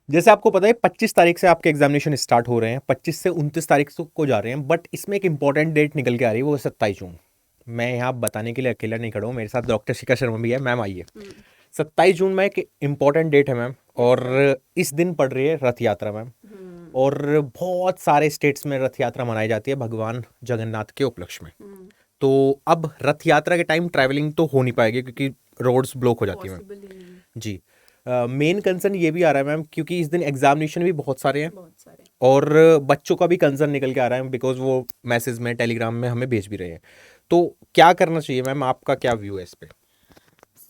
जैसे आपको पता है 25 तारीख से आपके एग्जामिनेशन स्टार्ट हो रहे हैं, 25 से 29 तारीख तक को जा रहे हैं, बट इसमें एक इंपॉर्टेंट डेट निकल के आ रही है, वो 27 जून। मैं यहाँ बताने के लिए अकेला नहीं खड़ा हूँ, मेरे साथ डॉक्टर शिखा शर्मा भी है। मैम आइए। 27 जून में एक इंपॉर्टेंट डेट है मैम, और इस दिन पड़ रही है रथ यात्रा मैम। और बहुत सारे स्टेट्स में रथ यात्रा मनाई जाती है भगवान जगन्नाथ के उपलक्ष्य में। तो अब रथ यात्रा के टाइम ट्रैवलिंग तो हो नहीं पाएगी, क्योंकि रोड्स ब्लॉक हो जाती है मैम। जी। मेन कंसर्न ये भी आ रहा है मैम, क्योंकि इस दिन एग्जामिनेशन भी बहुत सारे हैं, और बच्चों का भी कंसर्न निकल के आ रहा है, बिकॉज वो मैसेज में टेलीग्राम में हमें भेज भी रहे हैं। तो क्या करना चाहिए मैम, आपका क्या व्यू है इस पे?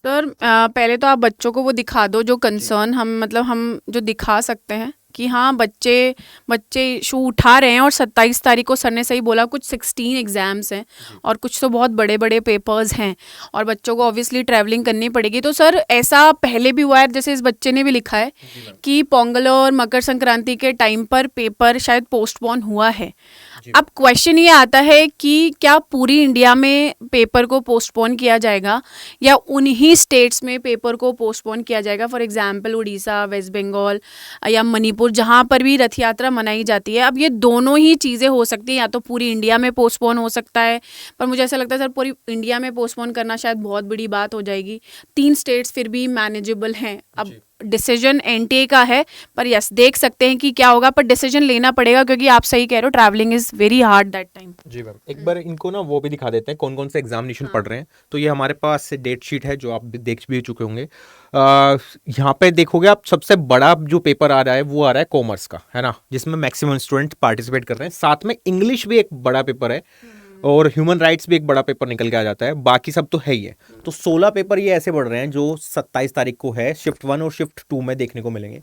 सर पहले तो आप बच्चों को वो दिखा दो जो जी। कंसर्न हम जो दिखा सकते हैं कि हाँ बच्चे बच्चे इशू उठा रहे हैं। और 27 तारीख को सर ने सही बोला, कुछ 16 एग्ज़ाम्स हैं जी। और कुछ तो बहुत बड़े बड़े पेपर्स हैं, और बच्चों को ऑब्वियसली ट्रैवलिंग करनी पड़ेगी। तो सर ऐसा पहले भी हुआ है, जैसे इस बच्चे ने भी लिखा है जी मैम। कि पोंगल और मकर संक्रांति के टाइम पर पेपर शायद पोस्टपोन हुआ है। जी अब मैम। क्वेश्चन ये आता है कि क्या पूरी इंडिया में पेपर को पोस्टपोन किया जाएगा या उन्हीं स्टेट्स में पेपर को पोस्टपोन किया जाएगा। फॉर एग्जांपल उड़ीसा, वेस्ट बंगाल या मणिपुर, जहाँ पर भी रथ यात्रा मनाई जाती है। अब ये दोनों ही चीज़ें हो सकती हैं, या तो पूरी इंडिया में पोस्टपोन हो सकता है, पर मुझे ऐसा लगता है सर पूरी इंडिया में पोस्टपोन करना शायद बहुत बड़ी बात हो जाएगी। 3 स्टेट्स फिर भी मैनेजेबल हैं। अब जी। डिसीजन एनटीए का है, पर यस देख सकते हैं कि क्या होगा, पर डिसीजन लेना पड़ेगा, क्योंकि आप सही कह रहे हो travelling is very hard that time. जी मैम, एक बार इनको ना वो भी दिखा देते हैं कौन कौन से एग्जामिनेशन पढ़ रहे हैं। तो ये हमारे पास डेट शीट है, जो आप भी देख भी चुके होंगे। यहाँ पे देखोगे आप, सबसे बड़ा जो पेपर आ रहा है वो आ रहा है कॉमर्स का, है ना, जिसमें मैक्सिमम स्टूडेंट पार्टिसिपेट कर रहे हैं। साथ में इंग्लिश भी एक बड़ा पेपर है, और ह्यूमन राइट्स भी एक बड़ा पेपर निकल के आ जाता है। बाकी सब तो है ही है। तो 16 पेपर ये ऐसे बढ़ रहे हैं जो 27 तारीख को है, शिफ्ट 1 और शिफ्ट 2 में देखने को मिलेंगे।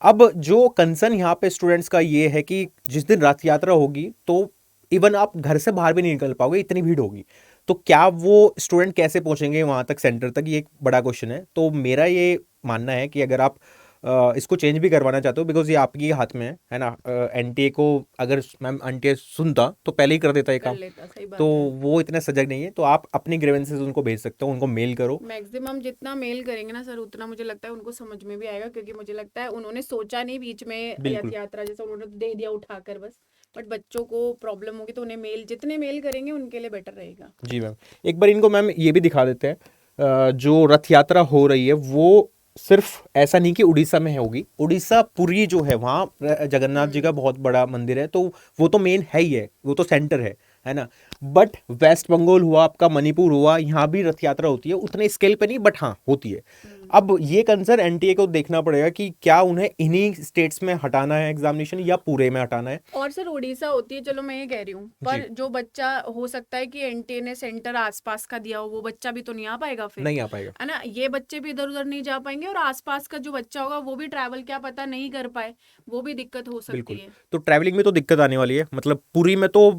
अब जो कंसर्न यहाँ पे स्टूडेंट्स का ये है कि जिस दिन रथ यात्रा होगी, तो इवन आप घर से बाहर भी नहीं निकल पाओगे, इतनी भीड़ होगी। तो क्या वो स्टूडेंट कैसे पहुंचेंगे वहां तक, सेंटर तक, ये एक बड़ा क्वेश्चन है। तो मेरा ये मानना है कि अगर आप इसको चेंज भी करवाना चाहते हो, बिकॉज ये आपकी हाथ में है ना। एनटीए को अगर मैम एनटीए सुनता तो पहले ही कर देता ये कर काम। लेता, सही तो बात है। वो इतने सजग नहीं है, तो आप अपनी ग्रीवेंसेस उनको भेज सकते हो, उनको मेल करो। मैक्सिमम जितना मेल करेंगे ना सर, उतना मुझे लगता है उनको समझ में भी आएगा, क्योंकि मुझे लगता है उन्होंने सोचा नहीं बीच में रथ बिल्कुल। यात्रा जैसा उन्होंने दे दिया उठाकर बस। बट बच्चों को प्रॉब्लम होगी, तो उन्हें मेल जितने मेल करेंगे उनके लिए बेटर रहेगा। जी मैम, एक बार इनको मैम ये भी दिखा देते हैं। जो रथ यात्रा हो रही है वो सिर्फ ऐसा नहीं कि उड़ीसा में है होगी। उड़ीसा पुरी जो है वहाँ जगन्नाथ जी का बहुत बड़ा मंदिर है, तो वो तो मेन है ही है, वो तो सेंटर है ना। बट वेस्ट बंगाल हुआ आपका, मणिपुर हुआ, यहाँ भी रथ यात्रा होती है, उतने स्केल पे नहीं, बट हाँ होती है। अब ये कंसर्न एनटीए को देखना पड़ेगा कि क्या उन्हें इन्हीं स्टेट्स में हटाना है एग्जामिनेशन, या पूरे में हटाना है। और सर उड़ीसा होती है, चलो मैं ये कह रही हूँ, जी। पर जो बच्चा हो सकता है कि एनटीए ने सेंटर आसपास का दिया हो, वो बच्चा भी तो नहीं आ पाएगा फिर, नहीं आ पाएगा। है ना। ये बच्चे भी इधर उधर नहीं जा पाएंगे, और आसपास का जो बच्चा होगा वो भी ट्रैवल क्या पता नहीं कर पाए, वो भी दिक्कत हो सकती बिल्कुल। है। तो ट्रैवलिंग में तो दिक्कत आने वाली है, मतलब पुरी में तो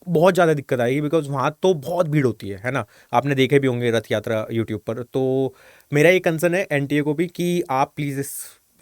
बहुत ज़्यादा दिक्कत आएगी, बिकॉज वहाँ तो बहुत भीड़ होती है ना। आपने देखे भी होंगे रथ यात्रा यूट्यूब पर। तो मेरा ये कंसर्न है एनटीए को भी कि आप प्लीज़ इस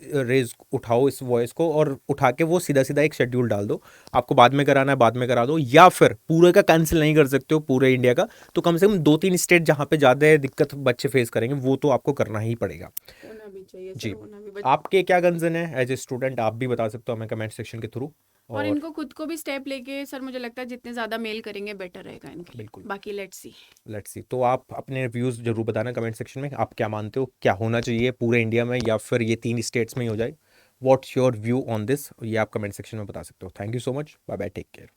रेज उठाओ, इस वॉइस को, और उठा के वो सीधा सीधा एक शेड्यूल डाल दो। आपको बाद में कराना है बाद में करा दो, या फिर पूरे का कैंसिल नहीं कर सकते हो पूरे इंडिया का, तो कम से कम 2-3 स्टेट जहाँ पे ज़्यादा दिक्कत बच्चे फेस करेंगे, वो तो आपको करना ही पड़ेगा। होना भी चाहिए सर, जी। होना भी आपके क्या कंसर्न है एज ए स्टूडेंट, आप भी बता सकते हो हमें कमेंट सेक्शन के थ्रू। और और इनको खुद को भी स्टेप लेके सर, मुझे लगता है जितने ज़्यादा मेल करेंगे बेटर रहेगा इनके लिए। बिल्कुल। बाकी लेट्स सी। Let's see. तो आप अपने व्यूज़ जरूर बताना कमेंट सेक्शन में, आप क्या मानते हो, क्या होना चाहिए पूरे इंडिया में, या फिर ये 3 स्टेट्स में ही हो जाए। What's your view on this, ये आप कमेंट सेक्शन में बता सकते हो। Thank you so much, bye bye, take care.